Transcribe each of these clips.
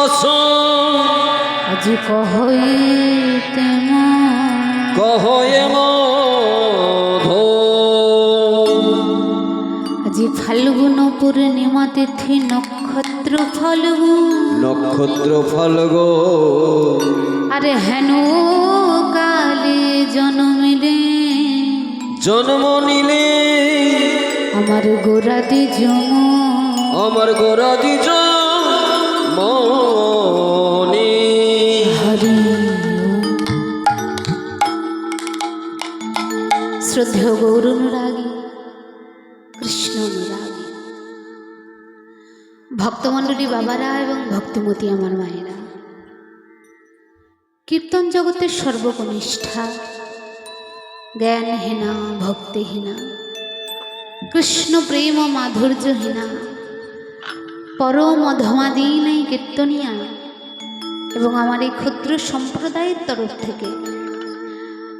রস আজি কহইতে কহয়ে মধু আজি ফাল্গুন পূর্ণিমা তিথি নক্ষত্র ফাল্গুন নক্ষত্র ফাল্গো আরে হেন কালে জন্ম নিলে আমার গোরাদি আমার গোরাদি মনে হরি শ্রদ্ধেয় গৌর অনুরাগী কৃষ্ণ অনুরাগী ভক্তমণ্ডলী বাবারা এবং ভক্তিমতী আমার মায়েরা, কীর্তন জগতের সর্বকনিষ্ঠা জ্ঞানহীনা ভক্তিহীনা কৃষ্ণ প্রেম মাধুর্যহীনা পরম ধমাদীন কীর্তনিয়া এবং আমার এই ক্ষুদ্র সম্প্রদায়ের তরফ থেকে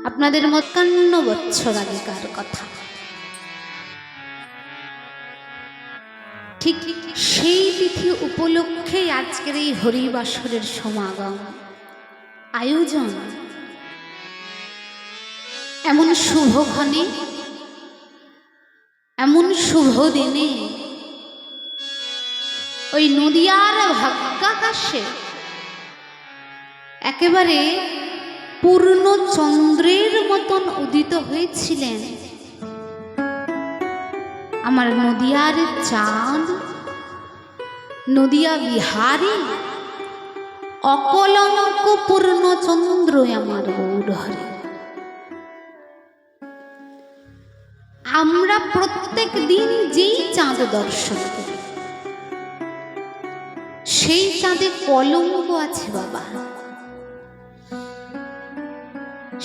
আপনাদের 51 বছর আগেকার কথা, ঠিক সেই তিথি উপলক্ষে আজকের এই হরিবাসরের সমাগম আয়োজন। এমন শুভক্ষণে এমন শুভ দিনে ওই নদিয়ার ভাগ্যাকাশে একেবারে পূর্ণ চন্দ্রের মতন উদিত হয়েছিলেন আমার নদিয়ার চাঁদ, নদিয়া বিহারী অকলঙ্ক পূর্ণ চন্দ্র আমার গৌর হরি। আমরা প্রত্যেক দিন যেই চাঁদ দর্শন করি সেই চাঁদে কলঙ্ক আছে বাবা,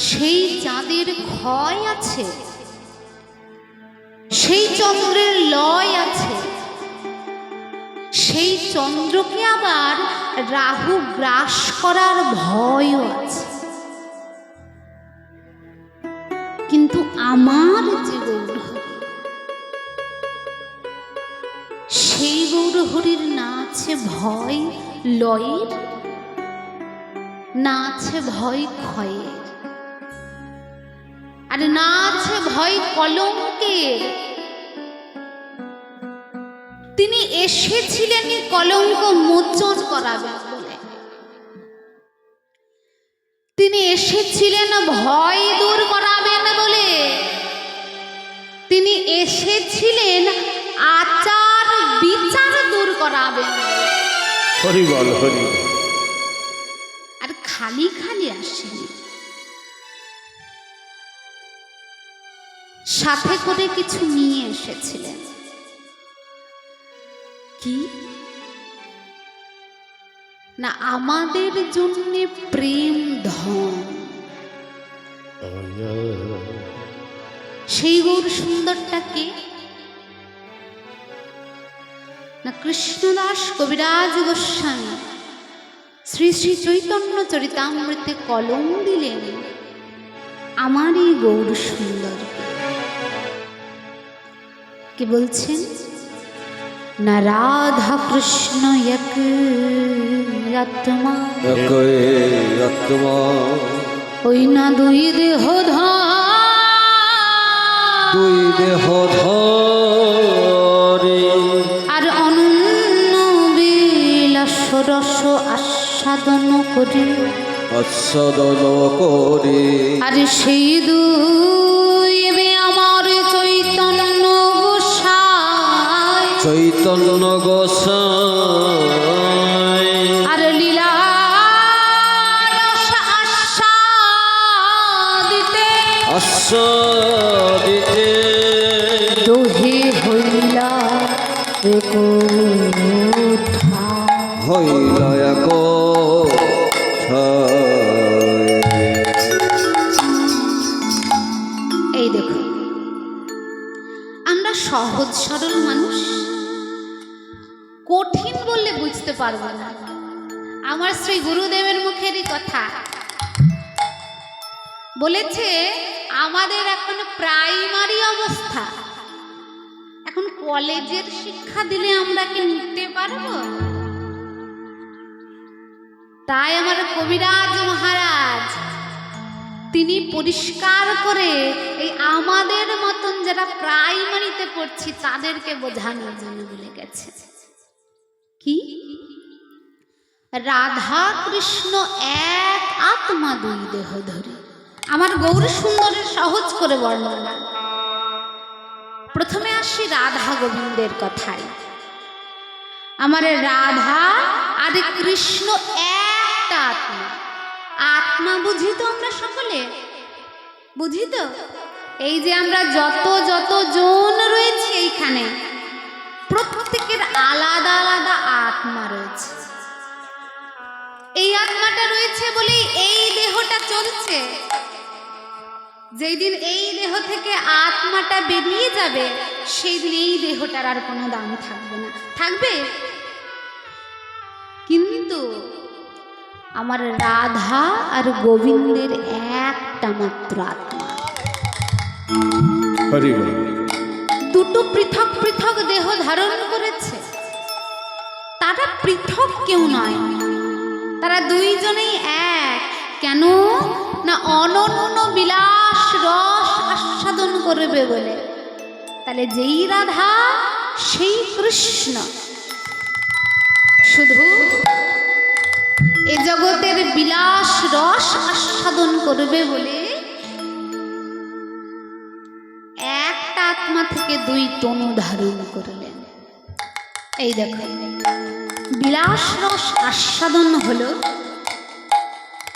সেই চাঁদের ক্ষয় আছে, সেই চন্দ্রের লয় আছে, সেই চন্দ্রকে আবার রাহু গ্রাস করার ভয়ও আছে। কিন্তু আমার যে গৌরহরি, সেই গৌরহরির না আছে ভয় লয়ের, না আছে ভয় ক্ষয়ের, আর না আছে ভয় কলঙ্কের। তিনি এসেছিলেন কলঙ্ক মোচন করাবেন বলে, তিনি এসেছিলেন ভয় দূর করাবেন বলে, তিনি এসেছিলেন আচার বিচার দূর করাবেন বলে। হরি বল হরি। আর খালি খালি আসেনি, সাথে করে কিছু নিয়ে এসেছিলেন। কি না, আমাদের জন্য প্রেম ধন। সেই গৌর সুন্দরটাকে না কৃষ্ণদাস কবিরাজ গোস্বামী শ্রী শ্রী চৈতন্য চরিতামৃতে কলম দিলেন আমার এই গৌর সুন্দরকে। কি বলছেন না, রাধা কৃষ্ণ এক আত্মা, ওই না দুই দেহ দুই দেহ ধরে, আর অনন্য বিলাস রস আস্বাদন করে, আস্বাদন করে, আর সেই দুই আমার চৈতন্য গোসাই, চৈতন্য গোসাই, আর লীলা আস্বাদিতে দোহে হইলা হইলা এক। এই দেখো, আমরা সহজ সরল মানুষ, কঠিন বললে বুঝতে পারবো না। আমার শ্রী গুরুদেবের মুখেরই কথা বলেছে, আমাদের এখন প্রাইমারি অবস্থা, এখন কলেজের শিক্ষা দিলে আমরা কি নিতে পারবো? তাই আমার কবিরাজ মহারাজ তিনি পরিষ্কার করে এই আমাদের মতন যারা প্রাইমারিতে পড়ছি তাদেরকে বোঝানোর জন্য বলে গেছে কি রাধা কৃষ্ণ এক আত্মা দুই দেহ ধরে। আমার গৌর সুন্দরের সহজ করে বর্ণনা। প্রথমে আসি রাধা গোবিন্দের কথায়। আমার রাধা আর কৃষ্ণ একটা আত্মা। আত্মা বুঝি তো আমরা সকলে বুঝি তো? এই যে আমরা যত যত জন রয়েছে এইখানে প্রত্যেকের আলাদা আলাদা আত্মা রয়েছে। এই আত্মাটা রয়েছে বলেই এই দেহটা চলছে। যেই দিন এই দেহ থেকে আত্মাটা বেরিয়ে যাবে সেই দিন এই দেহটার আর কোনো দাম থাকবে না। থাকবে? কিন্তু আমার রাধা আর গোবিন্দের একটা মাত্র আত্মা। দুটো পৃথক পৃথক দেহ ধারণ করেছে। তারা পৃথক কেউ নয়, তারা দুইজনেই এক। কেন না অনন্য বিলাস রস আস্বাদন করবে বলে। তাহলে যেই রাধা সেই কৃষ্ণ। শুধু এ জগতের বিলাস রস আস্বাদন করবে বলে একটা আত্মা থেকে দুই তনু ধারণ করলেন। এই দেখো বিলাস রস আস্বাদন হলো,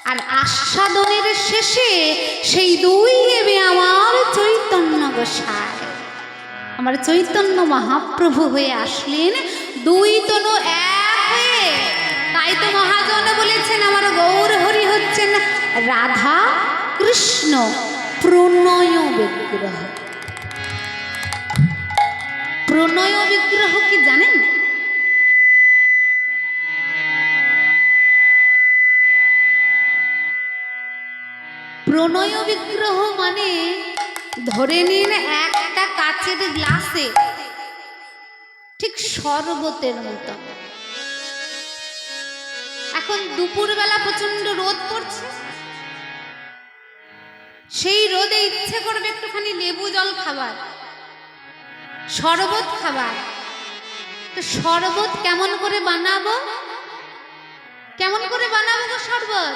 আর আস্বাদনের শেষে সেই দুই দেবে আমার চৈতন্য গোসাই। আমার চৈতন্য মহাপ্রভু হয়ে আসলেন দুই তনু এক হয়ে। তাই তো মহাজন বলেছেন আমার গৌর হরি হচ্ছেন রাধা কৃষ্ণ প্রণয় বিগ্রহ। প্রণয় বিগ্রহ কি জানেন? প্রণয় বিগ্রহ মানে ধরে নিন একটা কাচের গ্লাসে ঠিক শরবতের মতো। এখন দুপুরবেলা প্রচন্ড রোদ পড়ছে, সেই রোদে ইচ্ছে করবে একটুখানি লেবু জল খাবার, শরবত খাবার। তো শরবত কেমন করে বানাবো? কেমন করে বানাবো গো শরবত?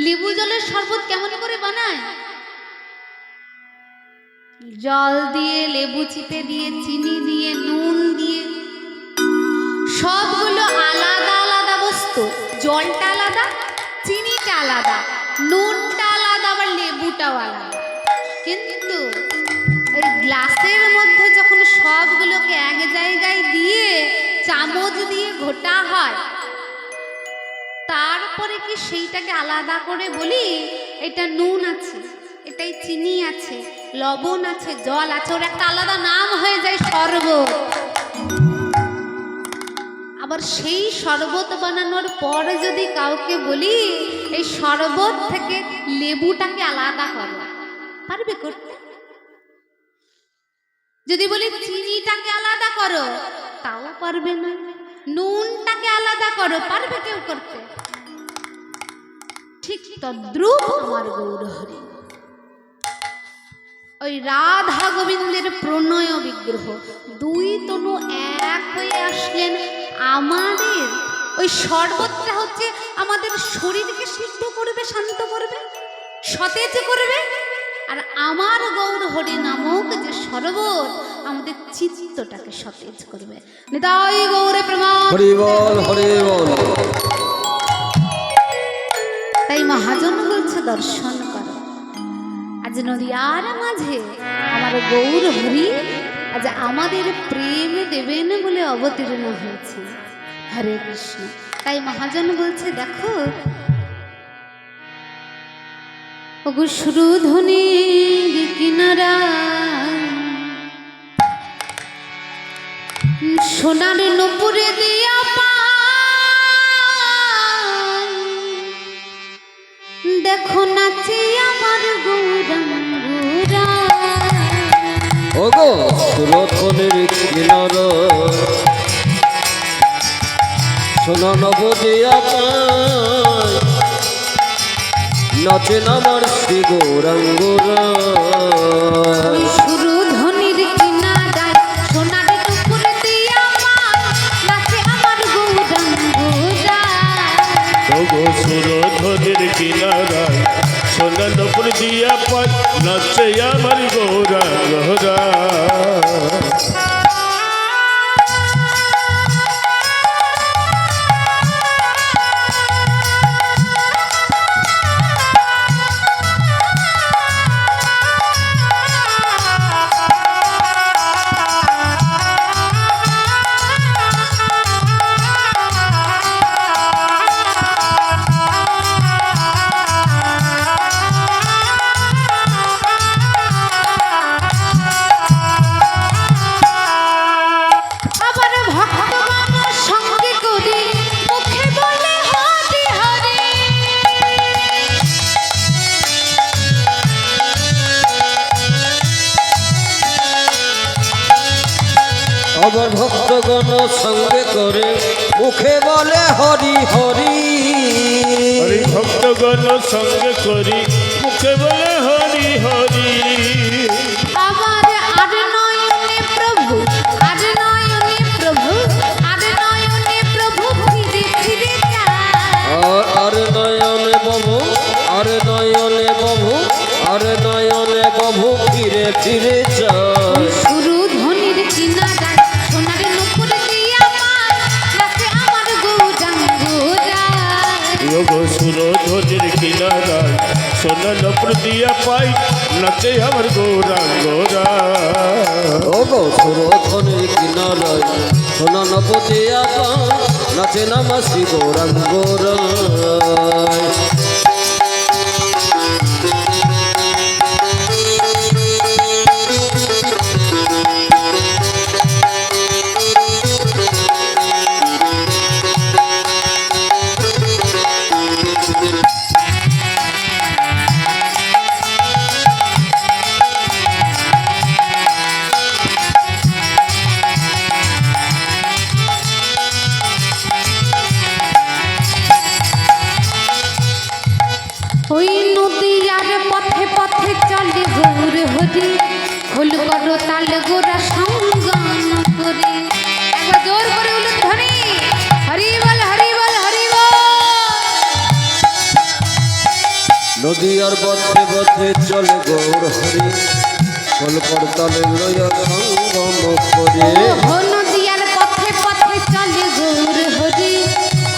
লেবু জলের শরবত কেমন করে বানায়? জল দিয়ে, লেবু চিপে দিয়ে, চিনি দিয়ে, নুন দিয়ে, সবগুলো আলাদা আলাদা বস্তু। জলটা আলাদা, চিনিটা আলাদা, নুনটা আলাদা, আবার লেবুটাও আলাদা। কিন্তু ওই গ্লাসের মধ্যে যখন সবগুলোকে এক জায়গায় দিয়ে চামচ দিয়ে ঘোটা হয়, তারপরে কি সেইটাকে আলাদা করে বলি এটা নুন আছে, এটাই চিনি আছে, লবণ আছে, জল আছে, ওর একটা আলাদা নাম হয়ে যায় শরবত। আবার সেই শরবত বানানোর পর যদি কাউকে বলি এই শরবত থেকে লেবুটাকে আলাদা করো, পারবে করতে? যদি বলি চিনিটাকে আলাদা করো, তাও পারবে না। নুনটাকে আলাদা করো, পারবে কেউ করতে? ঠিক তদ্রূপ আমার গৌর হরি ওই রাধা গোবিন্দের প্রণয় বিগ্রহ দুই তনু এক হয়ে আসলেন। আমাদের ওই শরবতটা হচ্ছে আমাদের শরীরকে সিদ্ধ করবে, শান্ত করবে, সতেজ করবে। আর আমার গৌর হরি নামক যে শরবত আমাদের চিত্তটাকে সতেজ করবে। নিতাই গৌরে প্রমাণ। হরি বল, হরি বল। তাই মহাজন বলছে দর্শন করো। আজ নদিয়ার মাঝে আমার গৌর হরি আজ আমাদের প্রেম দেবেন বলে অবতীর্ণ হয়েছে। হরে কৃষ্ণ। তাই মহাজন বলছে দেখো ওগো সুরধুনির কিনারা সোনার নুপুরে দিয়া দেখো নাচে আমার গৌরাঙ্গুরা। ওগো সুরধুনির কিনারা সোনা নবদিয়া পায় নাচেন আমার শ্রী গৌরাঙ্গরা ওই সুরু ধ্বনির কিনারায় সোনার দুপুর দিয়া পায় নাচে আমার গৌরাঙ্গরা। ওগো সুরধনের কিনারায় সোনা নপুর দিয়া পায় নাচে আমার গৌরাঙ্গরা। আবার ভক্তগণ সঙ্গে করে মুখে বলে হরি হরি। আবার ভক্তগণ সঙ্গে করে মুখে বলে হরি হরি হরি ভক্তগণ সঙ্গে করি মুখে বলে হরি হরি। আবার আর নয়নে প্রভু আর নয়নে প্রভু আর নয়নে প্রভু ফিরে ফিরে যায়। আর নয়নে বভু আর নয়নে বভু আর নয়নে বভু ফিরে ফিরে যায়। সুরু ধ্বনির কিনারায় সোনার নুপুর দিয়া পায় নাচে আমার গৌরাঙ্গরা। ওগো সুরধনের কিনারায় সোনা নপুর দিয়া পাই নাচে আমার গৌরাঙ্গরা। ও গো সুরধনের কিনারায় সোনা নবদিয়া পায় নাচেন আমার শ্রী গৌরাঙ্গরা। ওই নদীয়ার পথে পথে চলে গৌর হরি খোল করো তাল গোরা সঙ্গম করে। একবার জোর করে উলুক ধ্বনি হরি বল হরি বল হরি বল। নদীয়ার পথে পথে চলে গৌর হরি কলপর তলে লয়া সঙ্গম করে। ও নদীয়ার পথে পথে চলে গৌর হরি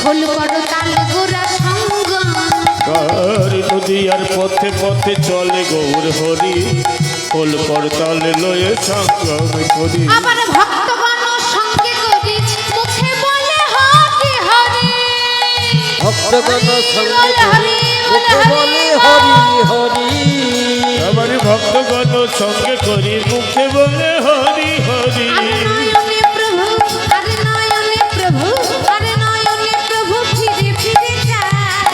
খোল করো তাল গোরা সঙ্গম। কার নদীয়ার পথে পথে চলে গৌর হরি কোল করতাল লয়ে সঙ্গম করি। আবার ভক্তগণ সঙ্গে করি মুখে বলে হরি হরি। ভক্তগণ সঙ্গে বল হরি বল মুখে বলে হরি হরি আমার ভক্তগণ সঙ্গে করি মুখে বলে হরি হরি। আর নয়নে প্রভু আর নয়নে প্রভু আর নয়নে প্রভু ফিরে ফিরে যায়।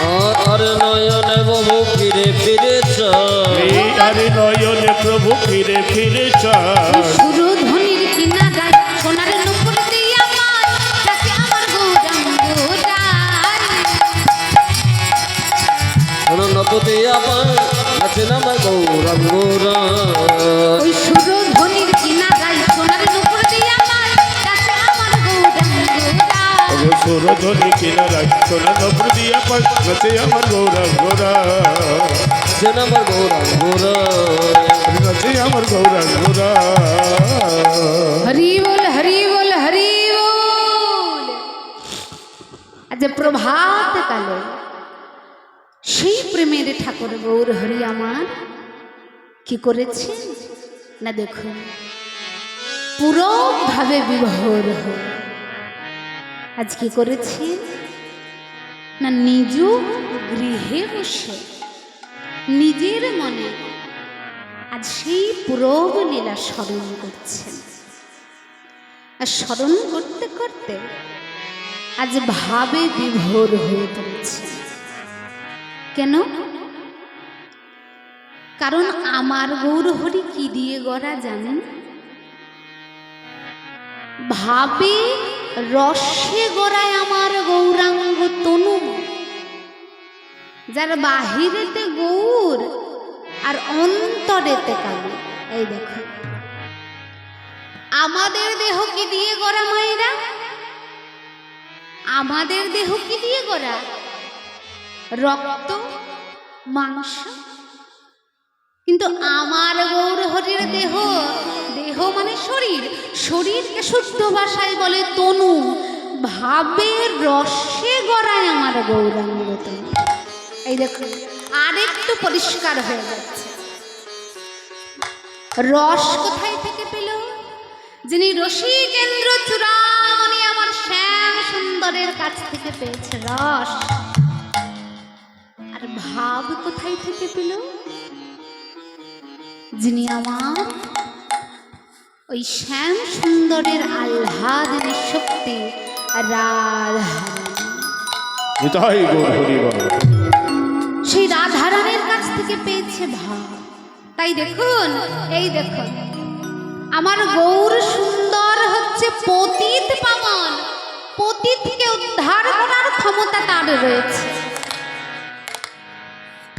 আর নয়নে বভু ফিরে ফিরে যায়। এই আরে নয়নে প্রভু ফিরে ফিরে চায়। সুরু ধ্বনির কিনারায় সোনার নুপুর দিয়া পায় নাচে আমার গৌরাঙ্গরা। সোনা নবদিয়া পায় নাচেন আমার গৌরাঙ্গরা। ওই সুরু ধ্বনির কিনারায় সোনার নুপুর দিয়া পায় নাচে আমার গৌরাঙ্গরা। ওগো সুরধনি কিনারায় সোনা নপুর দিয়া পাই নাচে আমার গৌরাঙ্গরা। নাচেন আমার গৌরাঙ্গরা। নাচে আমার গৌরাঙ্গরা। হরি বল হরি বল হরি বল। আজ প্রভাত কালে সেই প্রেমের ঠাকুর গৌর হরি আমার কি করেছে না দেখুন পুরোভাবে বিভোর হয়ে আজ কি করেছে না নিজ গৃহে বসে নিজের মনে আজ সেই পুরব লীলা স্মরণ করছেন। আর স্মরণ করতে করতে আজ ভাবে বিভোর হয়ে পড়েছে। কেন? কারণ আমার গৌরহরি কি দিয়ে গড়া জানেন? ভাবে রসে গড়ায় আমার গৌরাঙ্গ তনু, যার বাহিরেতে গৌর আর অন্তরেতে কালী। এই দেখো আমাদের দেহ কি দিয়ে গড়া মায়েরা? আমাদের দেহ কি দিয়ে গড়া? রক্ত মাংস। কিন্তু আমার গৌর হরির দেহ, দেহ মানে শরীর, শরীরকে শুদ্ধ ভাষায় বলে তনু। ভাবের রসে গড়ায় আমার গৌরাঙ্গ তনু। এই দেখো আরেকটু পরিষ্কার হয়ে যাচ্ছে। রস কোথায় থেকে পেল? যিনি রসিকেন্দ্র চূড়ামণি আমার শ্যাম সুন্দরের কাছ থেকে পেয়েছে রস। আর ভাব কোথায় থেকে পেল? যিনি আমার ওই শ্যাম সুন্দরের আহ্লাদিনী শক্তি রাধারানী, তাই গৌর হরি বল। সেই রাধারানীর কাছ থেকে পেয়েছে ভাব। তাই দেখুন, এই দেখুন আমার গৌর সুন্দর হচ্ছে পতিত পাবন, পতিতকে উদ্ধার করার ক্ষমতা তার রয়েছে,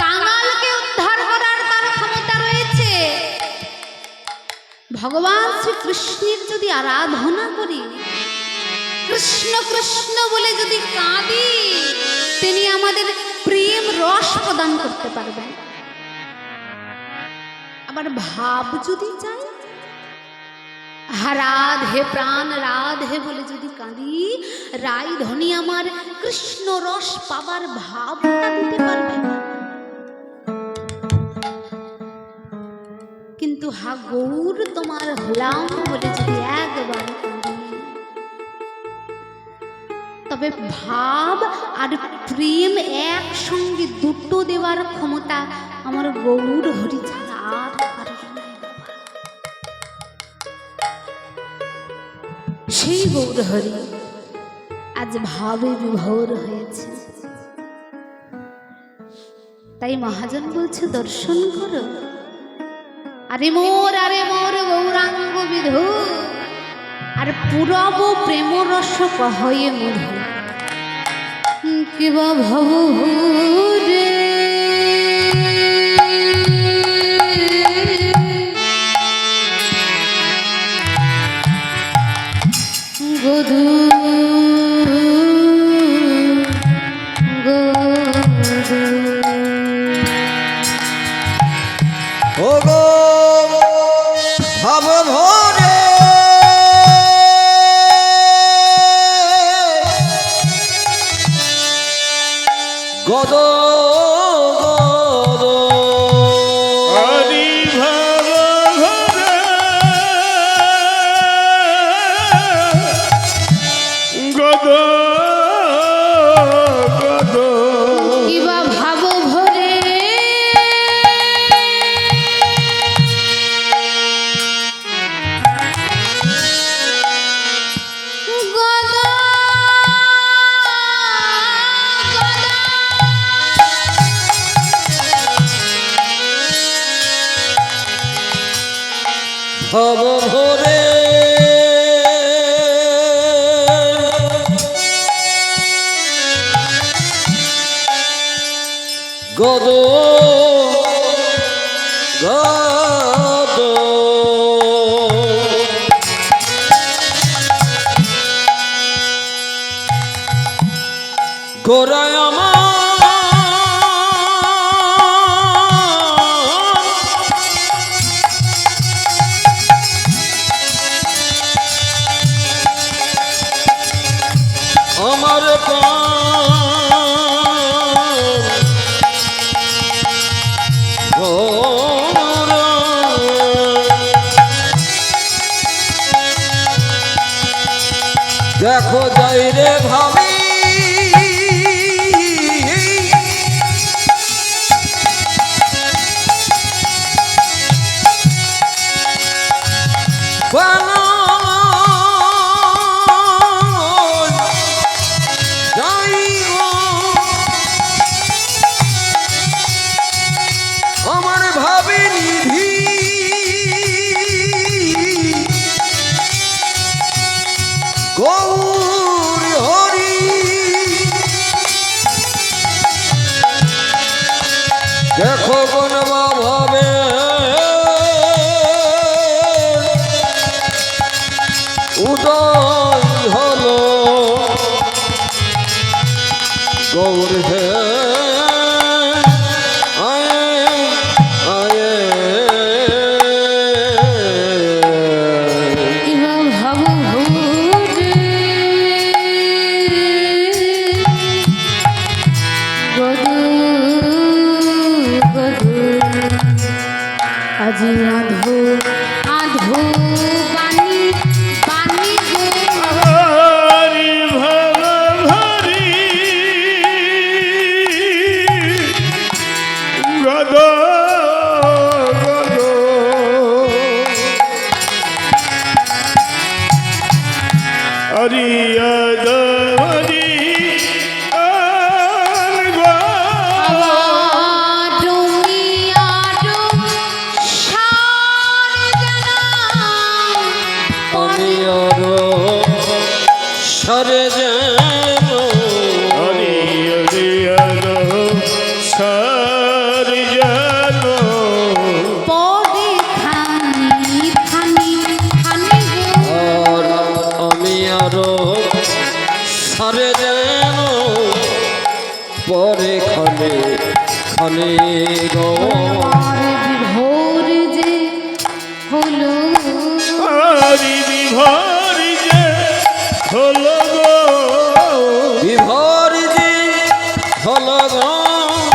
কাঙালকে উদ্ধার করার তার ক্ষমতা রয়েছে। ভগবান শ্রীকৃষ্ণের যদি আরাধনা করি, কৃষ্ণ কৃষ্ণ বলে যদি কাঁদি, তিনি আমাদের প্রেম রস প্রদান করতে পারবেন। আবার ভাব যদি চাই, রাধে প্রাণ রাধে বলে যদি কাঁদি, রাই ধনী আমার কৃষ্ণ রস পাবার ভাবটা দিতে পারবেন। কিন্তু হা গৌর তোমার হলাম বলে যদি একবার কাঁদি, তবে ভাব আর প্রেম একসঙ্গে দুটো দেওয়ার ক্ষমতা আমার গৌর হরি ছাড়া আর কারোর নাই। সেই গৌর হরি আজ ভাবে বিভোর হয়েছে। তাই মহাজন বলছে দর্শন করো। আরে মোর গৌরাঙ্গ বিধু, আর পুরব প্রেম রস কহয়ে মধু, কিবা ভব রে গধু ও গো ভাব ভরে গদ গদ হরি ভাব ঘরে গদ গদ কিবা ভাব ভরে গদ ভাব ভরে গদ গদ গোরায় আমার আমার দেখো যাই রে ভাবি আমার ভাবি নিধি গৌ দেখো কোন ভাবে উদয় হলো গৌর হে আয়ে আয়ে ইবা ভব ভূরে গদু গদু আজি আধো আধো বাণী বাণী গো হরি ভব হরি গদ গদ হরি অদ হরি তুমি আরো সার জানা আমি আরো সরে যেন হরি হরি অদ সর জন পদে খানি খানি খানি গো আর আমি আরো সরে যেন পরে খানে খানে গো আর বিভোর যে হলো হরি বিভোর যে হলো গো বিভোর যে হলো গো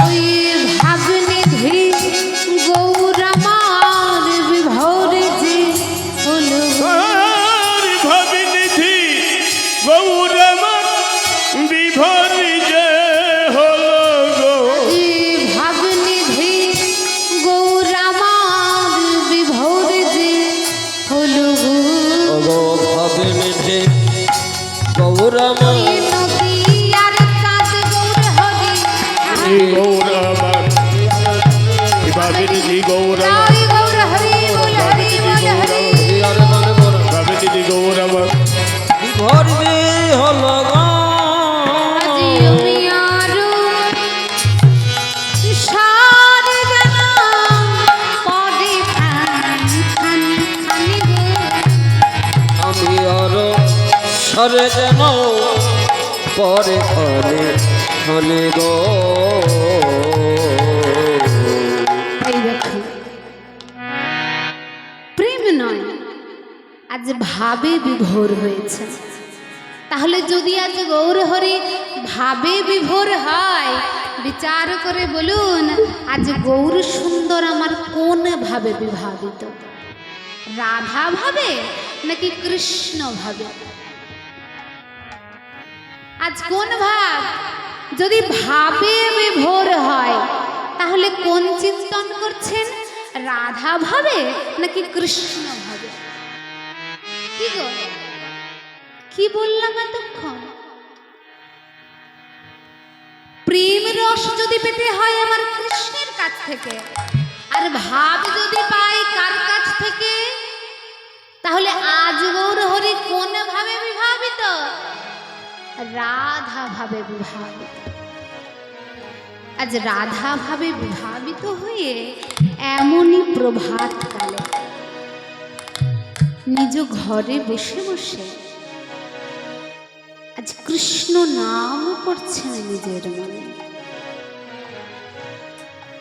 ওই ভাবনিধি গৌরমার বিভোর যে হলো হরি ভবিনিধি গৌরমর বিভোর যে হলো গো ওই ভাবনিধি গৌরমার বিভোর যে হলো গো ভাবে নিধে গৌরম ওই নদী আর চাঁদ গৌর হরি গৌরমর ভবিনিধি গৌরমর জয় গৌর হরি বল হরি বল হরি ভবিনিধি গৌরমর বিভোর যে হলো গো আজি আমি আরো সার জানা পদে খানি খানি খানি গো আমি আরো সরে যেন পরে খানে খানে গো এই দেখো প্রেম নয় আজ ভাবে বিভোর হয়েছে তাহলে যদি আজ গৌর হরি ভাবে বিভোর হয় বিচার করে বলুন আজ গৌর সুন্দর আমার কোন ভাবে বিভাবিত রাধা ভাবে নাকি কৃষ্ণ ভাবে আজ কোন ভাব যদি ভাবে বিভোর হয় তাহলে কোন চিন্তন করছেন রাধা ভাবে নাকি কৃষ্ণ ভাবে কি গো কি বললাম এতক্ষণ প্রেম রস যদি পেতে হয় আমার কৃষ্ণের কাছ থেকে আর ভাব যদি পাই কার কাছ থেকে তাহলে আজ গৌর হরি কোন ভাবে বিভাবিত রাধা ভাবে বিভাবিত আজ রাধা ভাবে বিভাবিত হয়ে এমনই প্রভাত কালে নিজ ঘরে বসে বসে আজ কৃষ্ণ নাম করছেন নিজের মনে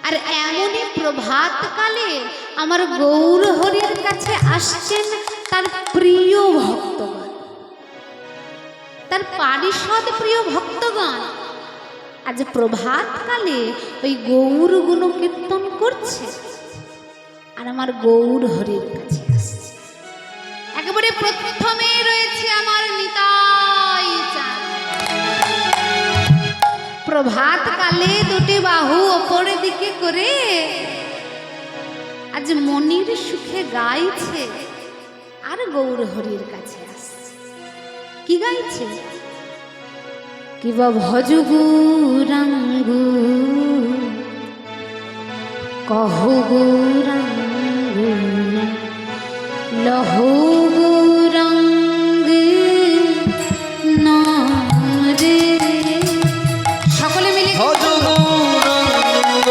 আর এমনই প্রভাত কালে আমার গৌর হরির কাছে আসছেন তার প্রিয় ভক্তগণ তার পারিষদ প্রিয় ভক্তগণ আজ প্রভাত কালে ওই গৌর গুণ কীর্তন করছে আর আমার গৌর হরির কাছে আসছে একেবারে প্রথমে রয়েছে আমার নিতাই চাঁদ প্রভাত কালে দুটি বাহু ওপরের দিকে করে আজ মনির সুখে গাইছে আর গৌর হরির কাছে আসছে কি গাইছে কিবা ভজ গৌরাঙ্গু কহ গৌরাঙ্গু লহ গৌরাঙ্গ নাম রে সকলে মিলে ভজ গৌরাঙ্গ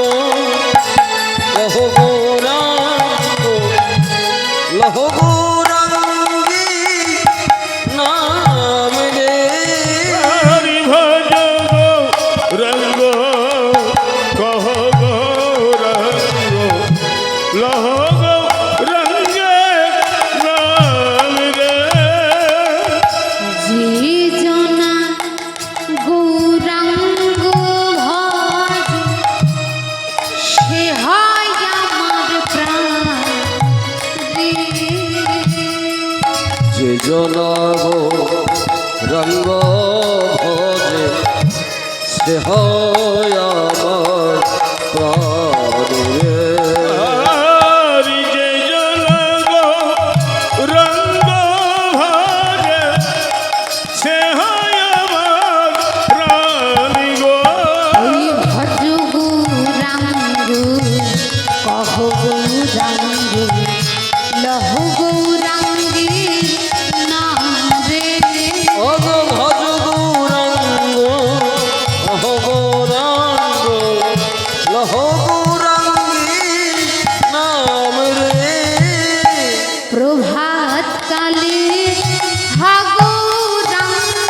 নগো রঙ্গ ভজে সে হয় আমার প্রাণে হরি যে জনগ রঙ্গ ভজে সে হয় আমার প্রাণী গো। ওই ভজ গৌরাঙ্গ কহ গৌরাঙ্গ লহ গৌরাঙ্গী নাম রে। অগ ভজ গৌরাঙ্গ অহ গৌরাঙ্গ লহ গৌরাঙ্গী নাম রে প্রভাত কালে হা গৌরাঙ্গ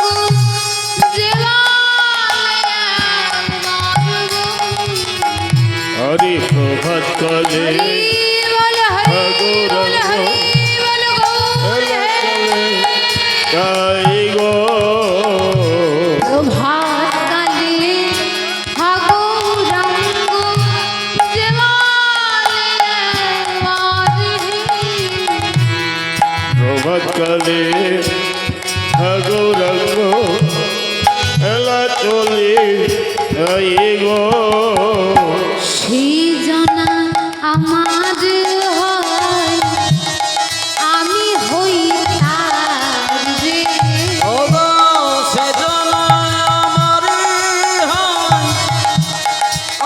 হরি প্রভাত কালে গাই গো। প্রভাত কালে হা গৌরাঙ্গ প্রভাত কালে গৌরাঙ্গ এলা চলে গাই গো। সেই জনা আমার হয় আমি হই তার রে। অগ সেজন্য আমার হয়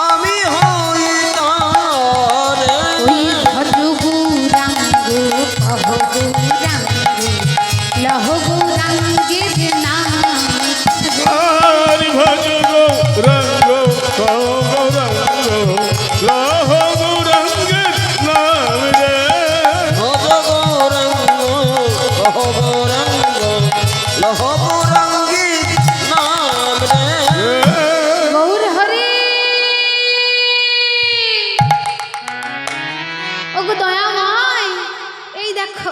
আমি হই তারে ওই ভজ গৌরাঙ্গ কহ গৌরাঙ্গ লহ গৌরাঙ্গের নাম। হরি ভজ গৌরাঙ্গ গৌরাঙ্গ লহ গৌরাঙ্গের নাম রে। ভজ গৌরাঙ্গ কহ গৌরাঙ্গ লহ গৌরাঙ্গী নাম রে গৌর হরে ওগো দয়াময় এই দেখো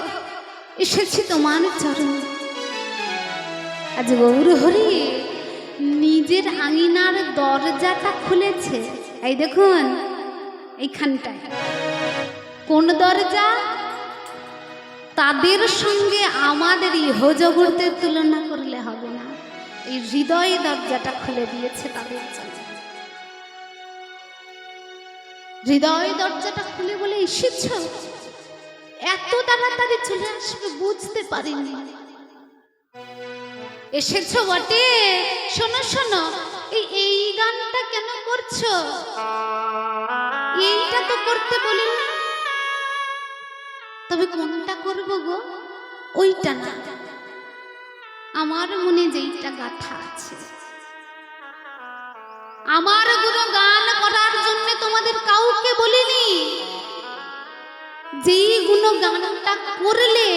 এসেছি তোমার চরণ। আজ গৌর হরি নিজের আঙিনার দরজাটা খুলেছে। এই দেখুন এইখানটায় কোন দরজা? তাদের সঙ্গে আমাদের ইহজগতের তুলনা করলে হবে না। এই হৃদয় দরজাটা খুলে দিয়েছে তাদের জন্য। হৃদয় দরজাটা খুলে বলে এসেছ, এত তাড়াতাড়ি চলে আসবে বুঝতে পারিনি। এসেছো বটে, শোনো শোনো, এই গানটা কেন করছো? এইটা তো করতে বলি, তবে কোনটা করব গো? ওইটা না, আমার মনে যেইটা গাথা আছে। আমার গুণ গান করার জন্য তোমাদের কাউকে বলিনি। যেই গুণ গানটা করলে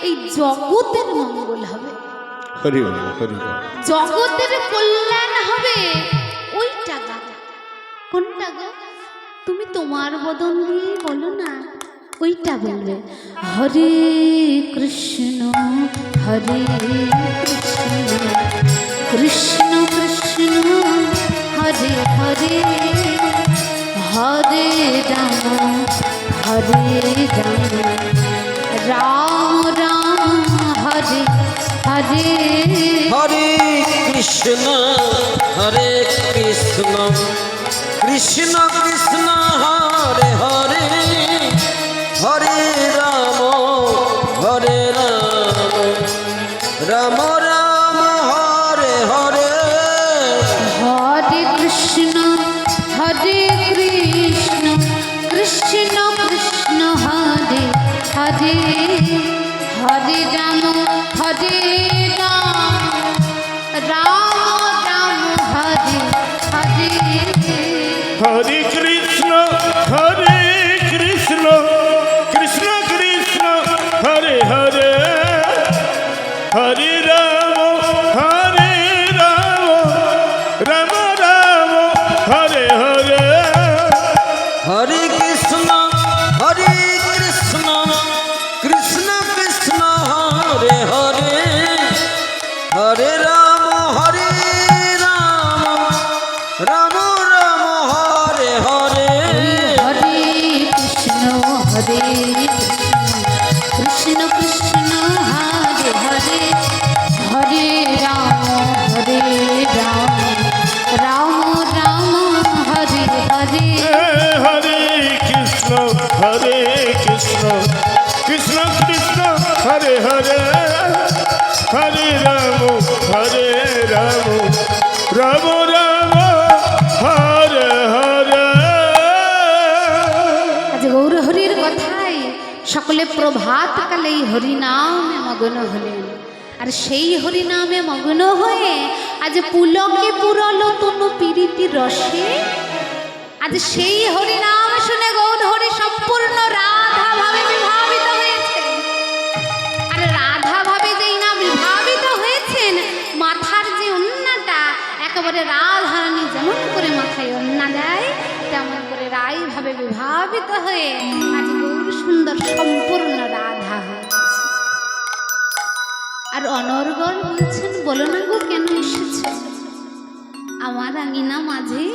এই জগতের মঙ্গল হবে, হরি বল, হরি বল। জগতের কল্যাণ হবে, ওইটা গান। কোনটা গো? তুমি তোমার বদন দিয়ে বলো না, ওইটা বলবে। হরে কৃষ্ণ হরে কৃষ্ণ কৃষ্ণ কৃষ্ণ হরে হরে, হরে রাম হরে রাম রাম রাম হরে হরে। হরে কৃষ্ণ হরে কৃষ্ণ কৃষ্ণ কৃষ্ণ হরে হরে, হরে রাম রাম রাম হরে হরে। হরে কৃষ্ণ হরে কৃষ্ণ কৃষ্ণ কৃষ্ণ হরে হরে, হরে রাম রাম রাম হরে হরে। হরে কৃষ্ণ কৃষ্ণ কৃষ্ণ হরে হরে, হরে রাম রাম রাম হরে হরে। হরে কৃষ্ণ কৃষ্ণ কৃষ্ণ কৃষ্ণ হরে হরে, হরে রাম রাম রাম হরে হরে। প্রভাতকালে এই হরিনামে মগ্ন হলেন। আর সেই হরিনামে মগ্ন হয়ে আজ পুলকে পুরল তনু পীড়িতি রসে, আজ সেই হরিনাম শুনে গৌর হরি সম্পূর্ণ রাধা ভাবে বিভাবিত হয়েছে। আর রাধা ভাবে যেই না বিভাবিত হয়েছেন, মাথার যে ওন্নাটা একেবারে রাধারানী যেমন করে মাথায় ওন্না দেয়, তেমন করে রাই ভাবে বিভাবিত হয়ে আজ গৌর সুন্দর সম্পূর্ণ রাধা হয়েছে। আর অনর্গল বলছেন, বলো না গো কেন এসেছ আমার আঙিনা মাঝে,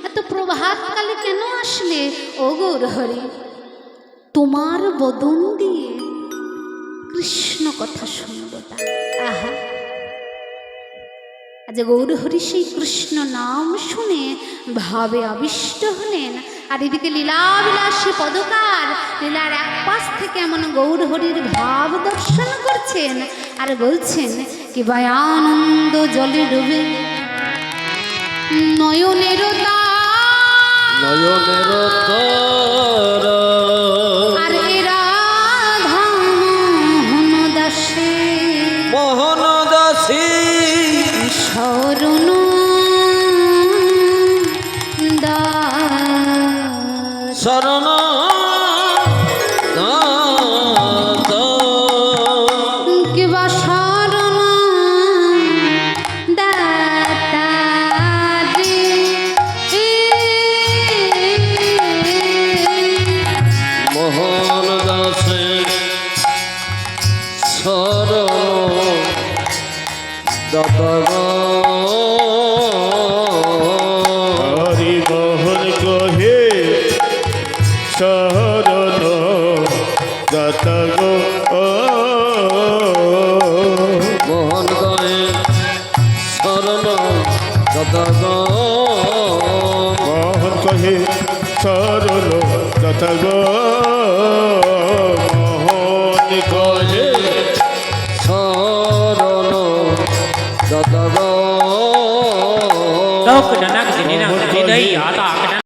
এত প্রভাতকালে কেন আসলে? ও গৌর হরি, তোমার বদন দিয়ে কৃষ্ণ কথা শুনব। আহা, আজ গৌর হরি সেই কৃষ্ণ নাম শুনে ভাবে আবিষ্ট হলেন। আর এদিকে লীলাবিলাসী পদকার লীলার এক পাশ থেকে এমন গৌর হরির ভাব দর্শন করছেন আর বলছেন কি আনন্দ জলে ডুবে নয়নের নয়নের তারা আর এরা মোহন দাসে মোহন দাসী শরণ শরণ কিবা শরণ দাতা মোহন দাসে শরণ দাতা হরি মোহন কহে শরণ দাতা গো মোহন গায়ে শরণ দাতা মোহন কহে শরণ দাতা গো মোহন কহে শরণ দাতা Đâu cái nặng thì nặng thì đây à ta